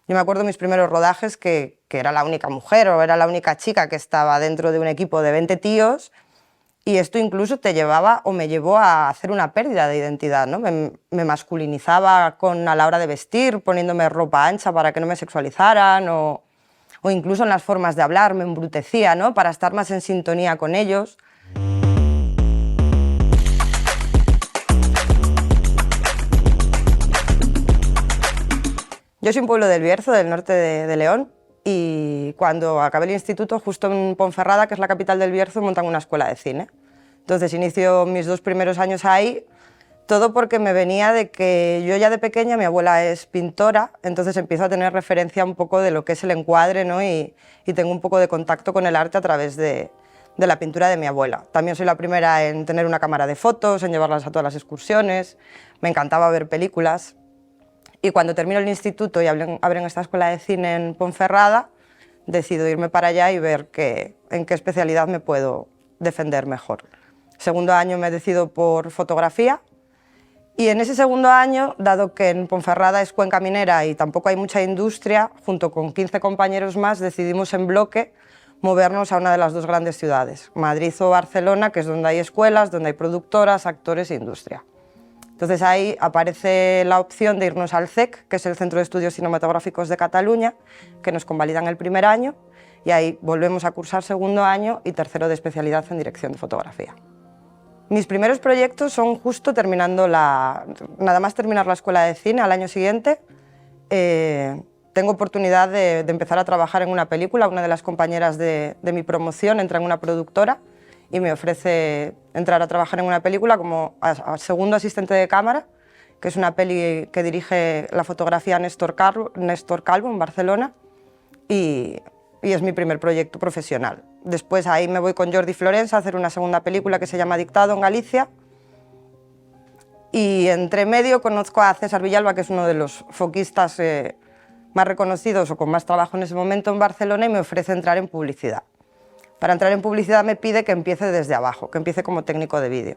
Yo me acuerdo de mis primeros rodajes que era la única mujer o era la única chica que estaba dentro de un equipo de 20 tíos, y esto incluso te llevaba o me llevó a hacer una pérdida de identidad, ¿no? Me masculinizaba a la hora de vestir, poniéndome ropa ancha para que no me sexualizaran, o incluso en las formas de hablar me embrutecía, ¿no? Para estar más en sintonía con ellos. Yo soy un pueblo del Bierzo, del norte de León, y cuando acabé el instituto, justo en Ponferrada, que es la capital del Bierzo, montan una escuela de cine. Entonces inicio mis 2 primeros años ahí, todo porque me venía de que yo ya de pequeña, mi abuela es pintora, entonces empiezo a tener referencia un poco de lo que es el encuadre, ¿no? y tengo un poco de contacto con el arte a través de la pintura de mi abuela. También soy la primera en tener una cámara de fotos, en llevarlas a todas las excursiones, me encantaba ver películas. Y cuando termino el instituto y abren esta escuela de cine en Ponferrada, decido irme para allá y ver en qué especialidad me puedo defender mejor. Segundo año me decido por fotografía, y en ese segundo año, dado que en Ponferrada es cuenca minera y tampoco hay mucha industria, junto con 15 compañeros más decidimos en bloque movernos a una de las 2 grandes ciudades, Madrid o Barcelona, que es donde hay escuelas, donde hay productoras, actores e industria. Entonces ahí aparece la opción de irnos al CEC, que es el Centro de Estudios Cinematográficos de Cataluña, que nos convalidan el primer año, y ahí volvemos a cursar segundo año y tercero de especialidad en dirección de fotografía. Mis primeros proyectos son justo nada más terminar la escuela de cine al año siguiente. Tengo oportunidad de empezar a trabajar en una película. Una de las compañeras de mi promoción entra en una productora y me ofrece entrar a trabajar en una película como segundo asistente de cámara, que es una peli que dirige la fotografía Néstor Calvo en Barcelona, y es mi primer proyecto profesional. Después ahí me voy con Jordi Florensa a hacer una segunda película que se llama Dictado en Galicia, y entre medio conozco a César Villalba, que es uno de los foquistas más reconocidos o con más trabajo en ese momento en Barcelona, y me ofrece entrar en publicidad. Para entrar en publicidad me pide que empiece desde abajo, que empiece como técnico de vídeo.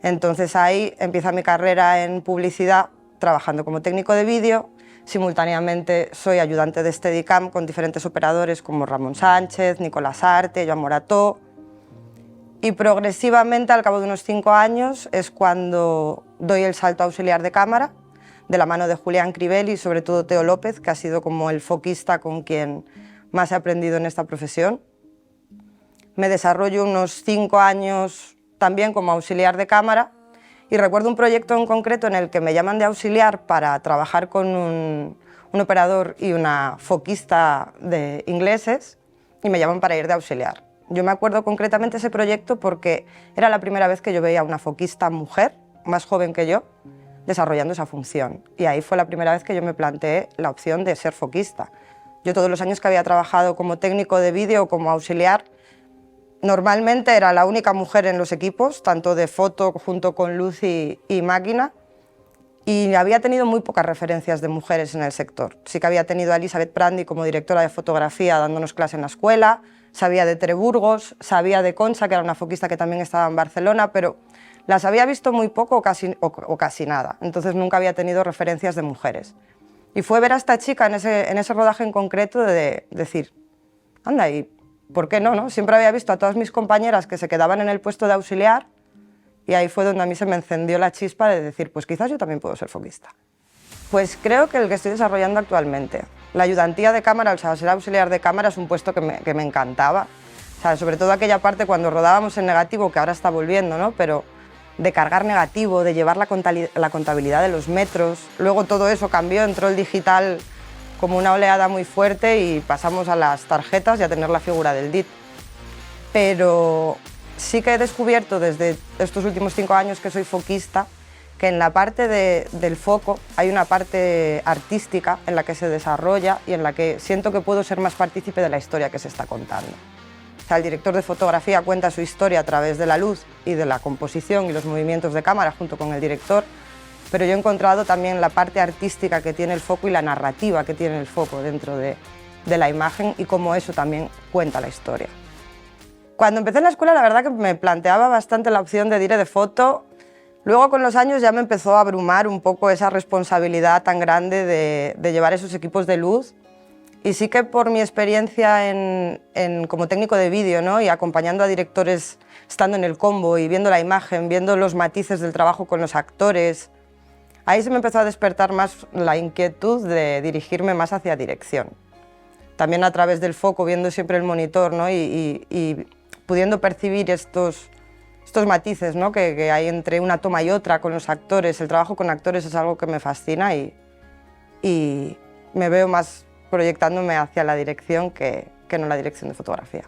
Entonces ahí empieza mi carrera en publicidad trabajando como técnico de vídeo. Simultáneamente soy ayudante de Steadicam con diferentes operadores como Ramón Sánchez, Nicolás Arte, Joan Morató. Y progresivamente, al cabo de unos 5 años, es cuando doy el salto a auxiliar de cámara, de la mano de Julián Crivelli y sobre todo Teo López, que ha sido como el foquista con quien más he aprendido en esta profesión. Me desarrollo unos 5 años también como auxiliar de cámara, y recuerdo un proyecto en concreto en el que me llaman de auxiliar para trabajar con un operador y una foquista de ingleses, y me llaman para ir de auxiliar. Yo me acuerdo concretamente ese proyecto porque era la primera vez que yo veía a una foquista mujer, más joven que yo, desarrollando esa función, y ahí fue la primera vez que yo me planteé la opción de ser foquista. Yo todos los años que había trabajado como técnico de vídeo o como auxiliar, normalmente era la única mujer en los equipos, tanto de foto junto con luz y máquina, y había tenido muy pocas referencias de mujeres en el sector. Sí que había tenido a Elisabeth Prandi como directora de fotografía dándonos clase en la escuela, sabía de Tere Burgos, sabía de Concha, que era una foquista que también estaba en Barcelona, pero las había visto muy poco o casi nada, entonces nunca había tenido referencias de mujeres. Y fue ver a esta chica en ese rodaje en concreto de decir, anda, ¿y por qué no? Siempre había visto a todas mis compañeras que se quedaban en el puesto de auxiliar, y ahí fue donde a mí se me encendió la chispa de decir, pues quizás yo también puedo ser foquista. Pues creo que el que estoy desarrollando actualmente. La ayudantía de cámara, o sea, ser auxiliar de cámara es un puesto que me encantaba. O sea, sobre todo aquella parte cuando rodábamos en negativo, que ahora está volviendo, ¿no? Pero de cargar negativo, de llevar la contabilidad de los metros. Luego todo eso cambió, entró el digital como una oleada muy fuerte y pasamos a las tarjetas y a tener la figura del DIT. Pero sí que he descubierto desde estos últimos 5 años que soy foquista, que en la parte del foco hay una parte artística en la que se desarrolla y en la que siento que puedo ser más partícipe de la historia que se está contando. O sea, el director de fotografía cuenta su historia a través de la luz y de la composición y los movimientos de cámara junto con el director, pero yo he encontrado también la parte artística que tiene el foco y la narrativa que tiene el foco dentro de la imagen y cómo eso también cuenta la historia. Cuando empecé en la escuela, la verdad que me planteaba bastante la opción de dire de foto. Luego, con los años, ya me empezó a abrumar un poco esa responsabilidad tan grande de llevar esos equipos de luz. Y sí que por mi experiencia como técnico de vídeo, ¿no? Y acompañando a directores, estando en el combo y viendo la imagen, viendo los matices del trabajo con los actores, ahí se me empezó a despertar más la inquietud de dirigirme más hacia dirección. También a través del foco, viendo siempre el monitor, ¿no? y pudiendo percibir estos matices, ¿no? que hay entre una toma y otra con los actores. El trabajo con actores es algo que me fascina y me veo más proyectándome hacia la dirección que no la dirección de fotografía.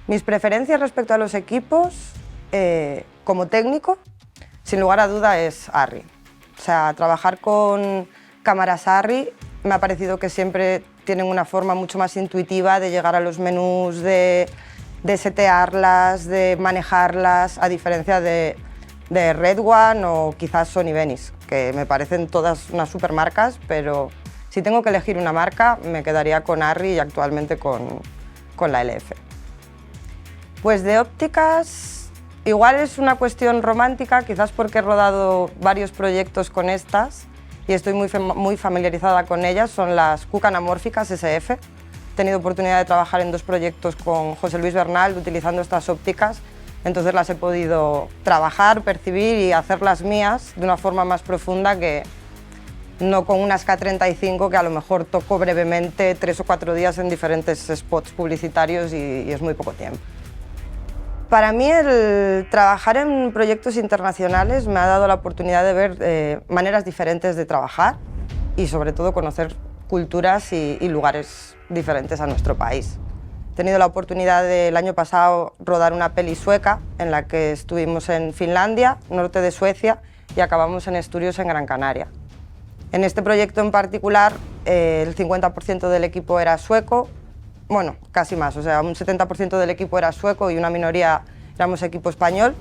Mis preferencias respecto a los equipos, como técnico, sin lugar a duda es Arri. O sea, trabajar con cámaras Arri me ha parecido que siempre tienen una forma mucho más intuitiva de llegar a los menús, de setearlas, de manejarlas, a diferencia de Red One o quizás Sony Venice, que me parecen todas unas supermarcas, pero si tengo que elegir una marca me quedaría con Arri y actualmente con la LF. Pues de ópticas, igual es una cuestión romántica, quizás porque he rodado varios proyectos con estas y estoy muy familiarizada con ellas, son las Cooke anamórficas SF. He tenido oportunidad de trabajar en 2 proyectos con José Luis Bernal utilizando estas ópticas, entonces las he podido trabajar, percibir y hacerlas mías de una forma más profunda que no con unas K35 que a lo mejor toco brevemente 3 o 4 días en diferentes spots publicitarios y es muy poco tiempo. Para mí el trabajar en proyectos internacionales me ha dado la oportunidad de ver maneras diferentes de trabajar y sobre todo conocer culturas y lugares diferentes a nuestro país. He tenido la oportunidad el año pasado rodar una peli sueca en la que estuvimos en Finlandia, norte de Suecia, y acabamos en Asturias, en Gran Canaria. En este proyecto en particular, el 50% del equipo era sueco, bueno, casi más, o sea, un 70% del equipo era sueco y una minoría éramos equipo español.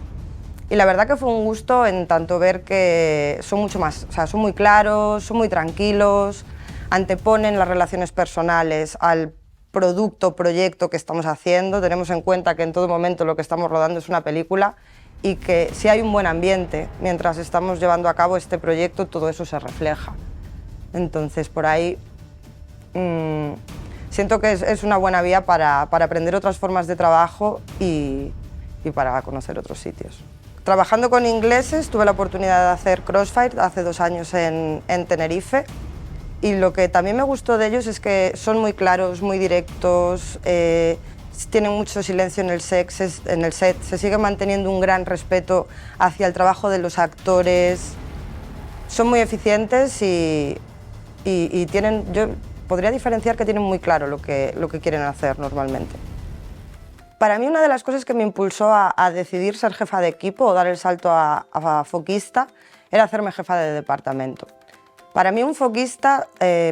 Y la verdad que fue un gusto en tanto ver que son mucho más, o sea, son muy claros, son muy tranquilos, anteponen las relaciones personales al producto, proyecto que estamos haciendo. Tenemos en cuenta que en todo momento lo que estamos rodando es una película y que si hay un buen ambiente mientras estamos llevando a cabo este proyecto, todo eso se refleja. Entonces, por ahí siento que es una buena vía para aprender otras formas de trabajo y para conocer otros sitios. Trabajando con ingleses tuve la oportunidad de hacer Crossfire hace 2 años en Tenerife, y lo que también me gustó de ellos es que son muy claros, muy directos, tienen mucho silencio en el set, se sigue manteniendo un gran respeto hacia el trabajo de los actores, son muy eficientes y tienen, yo podría diferenciar que tienen muy claro lo que quieren hacer normalmente. Para mí una de las cosas que me impulsó a decidir ser jefa de equipo o dar el salto a foquista era hacerme jefa de departamento. Para mí un foquista,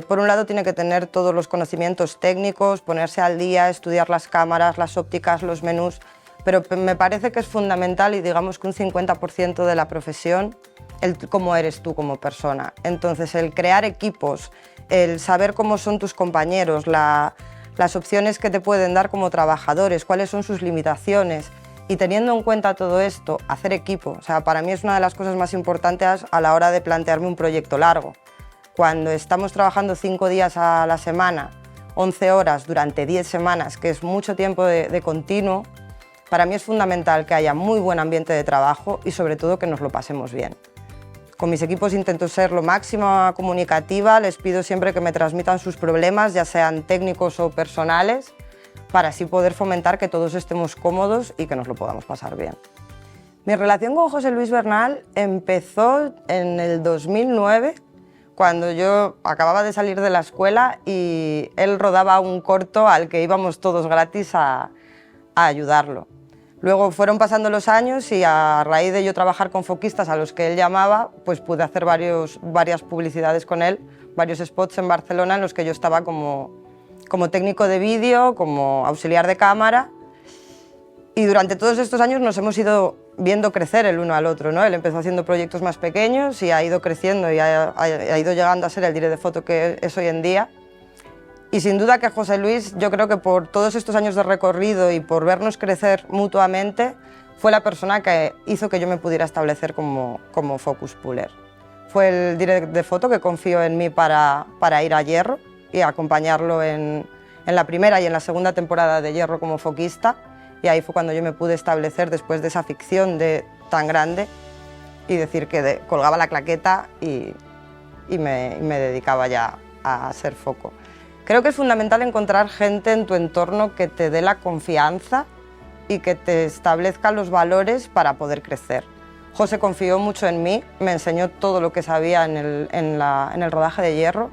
por un lado, tiene que tener todos los conocimientos técnicos, ponerse al día, estudiar las cámaras, las ópticas, los menús, pero me parece que es fundamental y digamos que un 50% de la profesión, el cómo eres tú como persona. Entonces, el crear equipos, el saber cómo son tus compañeros, las opciones que te pueden dar como trabajadores, cuáles son sus limitaciones, y teniendo en cuenta todo esto, hacer equipo. O sea, para mí es una de las cosas más importantes a la hora de plantearme un proyecto largo. Cuando estamos trabajando 5 días a la semana, 11 horas durante 10 semanas, que es mucho tiempo de continuo, para mí es fundamental que haya muy buen ambiente de trabajo y sobre todo que nos lo pasemos bien. Con mis equipos intento ser lo máximo comunicativa, les pido siempre que me transmitan sus problemas, ya sean técnicos o personales, para así poder fomentar que todos estemos cómodos y que nos lo podamos pasar bien. Mi relación con José Luis Bernal empezó en el 2009, cuando yo acababa de salir de la escuela y él rodaba un corto al que íbamos todos gratis a ayudarlo. Luego fueron pasando los años y a raíz de yo trabajar con foquistas a los que él llamaba, pues pude hacer varias publicidades con él, varios spots en Barcelona en los que yo estaba como técnico de vídeo, como auxiliar de cámara, y durante todos estos años nos hemos ido viendo crecer el uno al otro, ¿no? Él empezó haciendo proyectos más pequeños y ha ido creciendo y ha ido llegando a ser el director de foto que es hoy en día. Y sin duda que José Luis, yo creo que por todos estos años de recorrido y por vernos crecer mutuamente, fue la persona que hizo que yo me pudiera establecer como focus puller. Fue el director de foto que confió en mí para ir a Hierro y acompañarlo en la primera y en la segunda temporada de Hierro como foquista, y ahí fue cuando yo me pude establecer después de esa ficción tan grande y decir que colgaba la claqueta y me dedicaba ya a ser foco. Creo que es fundamental encontrar gente en tu entorno que te dé la confianza y que te establezca los valores para poder crecer. José confió mucho en mí, me enseñó todo lo que sabía en el rodaje de Hierro.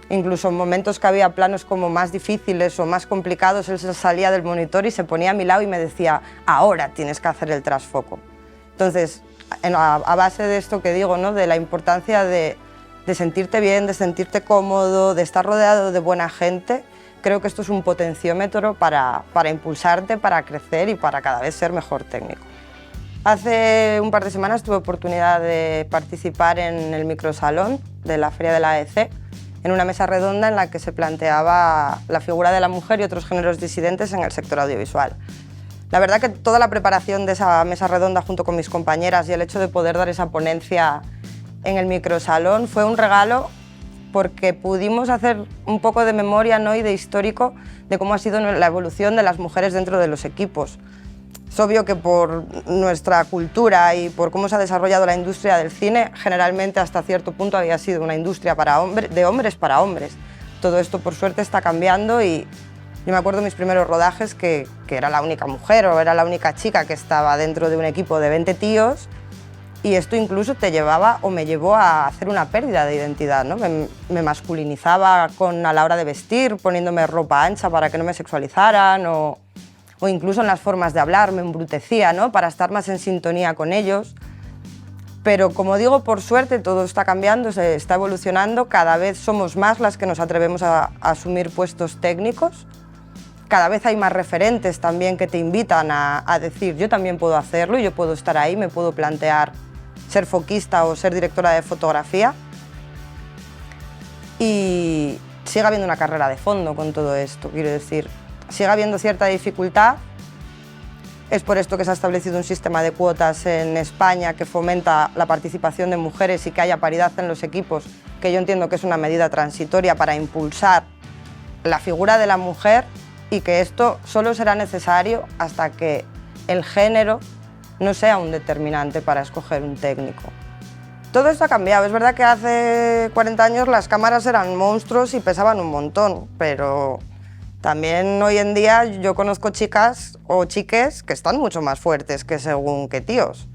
Incluso en momentos que había planos como más difíciles o más complicados, él se salía del monitor y se ponía a mi lado y me decía: ahora tienes que hacer el trasfoco. Entonces, a base de esto que digo, ¿no?, de la importancia de sentirte bien, de sentirte cómodo, de estar rodeado de buena gente, creo que esto es un potenciómetro para impulsarte, para crecer y para cada vez ser mejor técnico. Hace un par de semanas tuve oportunidad de participar en el microsalón de la Feria de la AEC, en una mesa redonda en la que se planteaba la figura de la mujer y otros géneros disidentes en el sector audiovisual. La verdad que toda la preparación de esa mesa redonda junto con mis compañeras y el hecho de poder dar esa ponencia en el microsalón fue un regalo, porque pudimos hacer un poco de memoria, ¿no?, y de histórico de cómo ha sido la evolución de las mujeres dentro de los equipos. Es obvio que por nuestra cultura y por cómo se ha desarrollado la industria del cine, generalmente hasta cierto punto había sido una industria de hombres para hombres. Todo esto por suerte está cambiando y yo me acuerdo de mis primeros rodajes que era la única mujer o era la única chica que estaba dentro de un equipo de 20 tíos, y esto incluso te llevaba o me llevó a hacer una pérdida de identidad, ¿no? Me masculinizaba a la hora de vestir, poniéndome ropa ancha para que no me sexualizaran, o incluso en las formas de hablar me embrutecía, ¿no?, para estar más en sintonía con ellos. Pero como digo, por suerte todo está cambiando, se está evolucionando, cada vez somos más las que nos atrevemos a asumir puestos técnicos, cada vez hay más referentes también que te invitan a decir: yo también puedo hacerlo y yo puedo estar ahí, me puedo plantear ser foquista o ser directora de fotografía. Y sigue habiendo una carrera de fondo con todo esto, quiero decir. Sigue habiendo cierta dificultad, es por esto que se ha establecido un sistema de cuotas en España que fomenta la participación de mujeres y que haya paridad en los equipos, que yo entiendo que es una medida transitoria para impulsar la figura de la mujer, y que esto solo será necesario hasta que el género no sea un determinante para escoger un técnico. Todo esto ha cambiado, es verdad que hace 40 años las cámaras eran monstruos y pesaban un montón, pero también hoy en día yo conozco chicas o chiques que están mucho más fuertes que según qué tíos.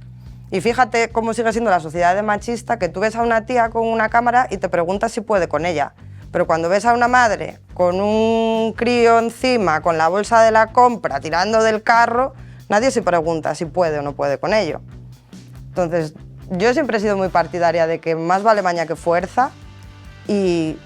Y fíjate cómo sigue siendo la sociedad de machista, que tú ves a una tía con una cámara y te preguntas si puede con ella. Pero cuando ves a una madre con un crío encima, con la bolsa de la compra, tirando del carro, nadie se pregunta si puede o no puede con ello. Entonces, yo siempre he sido muy partidaria de que más vale maña que fuerza y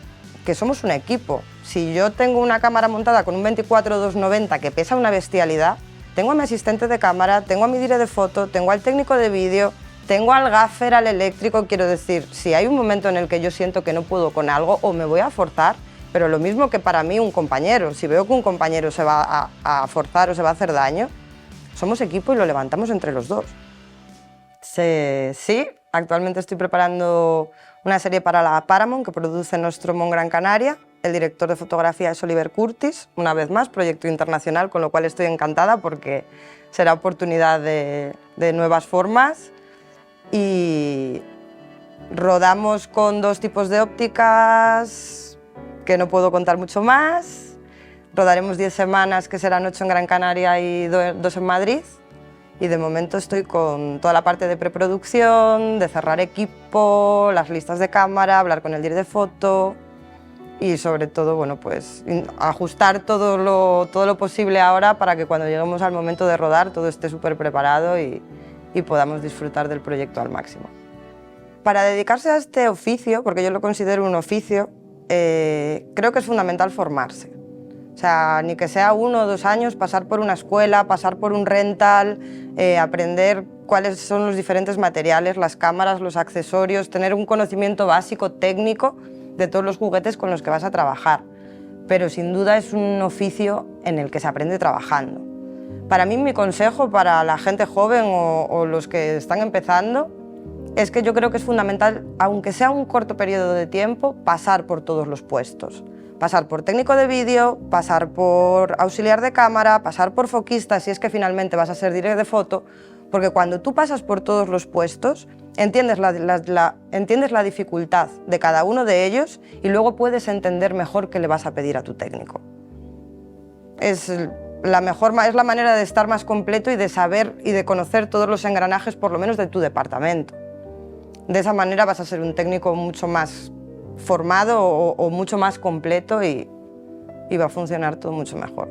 que somos un equipo. Si yo tengo una cámara montada con un 24-290 que pesa una bestialidad, tengo a mi asistente de cámara, tengo a mi dire de foto, tengo al técnico de vídeo, tengo al gaffer, al eléctrico. Quiero decir, si hay un momento en el que yo siento que no puedo con algo, o me voy a forzar, pero lo mismo que para mí un compañero. Si veo que un compañero se va a forzar o se va a hacer daño, somos equipo y lo levantamos entre los dos. Sí, actualmente estoy preparando una serie para la Paramount que produce Nostromo en Gran Canaria. El director de fotografía es Oliver Curtis, una vez más, proyecto internacional, con lo cual estoy encantada porque será oportunidad de nuevas formas. Y rodamos con 2 tipos de ópticas que no puedo contar mucho más. Rodaremos 10 semanas, que serán 8 en Gran Canaria y 2 en Madrid. Y de momento estoy con toda la parte de preproducción, de cerrar equipo, las listas de cámara, hablar con el dir de foto y sobre todo, bueno, pues ajustar todo lo posible ahora para que cuando lleguemos al momento de rodar todo esté súper preparado y podamos disfrutar del proyecto al máximo. Para dedicarse a este oficio, porque yo lo considero un oficio, creo que es fundamental formarse. O sea, ni que sea 1 o 2 años, pasar por una escuela, pasar por un rental, aprender cuáles son los diferentes materiales, las cámaras, los accesorios, tener un conocimiento básico, técnico, de todos los juguetes con los que vas a trabajar. Pero sin duda es un oficio en el que se aprende trabajando. Para mí, mi consejo para la gente joven o los que están empezando es que yo creo que es fundamental, aunque sea un corto periodo de tiempo, pasar por todos los puestos. Pasar por técnico de vídeo, pasar por auxiliar de cámara, pasar por foquista si es que finalmente vas a ser director de foto, porque cuando tú pasas por todos los puestos, entiendes la dificultad de cada uno de ellos y luego puedes entender mejor qué le vas a pedir a tu técnico. Es la manera de estar más completo y de saber y de conocer todos los engranajes, por lo menos de tu departamento. De esa manera vas a ser un técnico mucho más formado o mucho más completo y va a funcionar todo mucho mejor.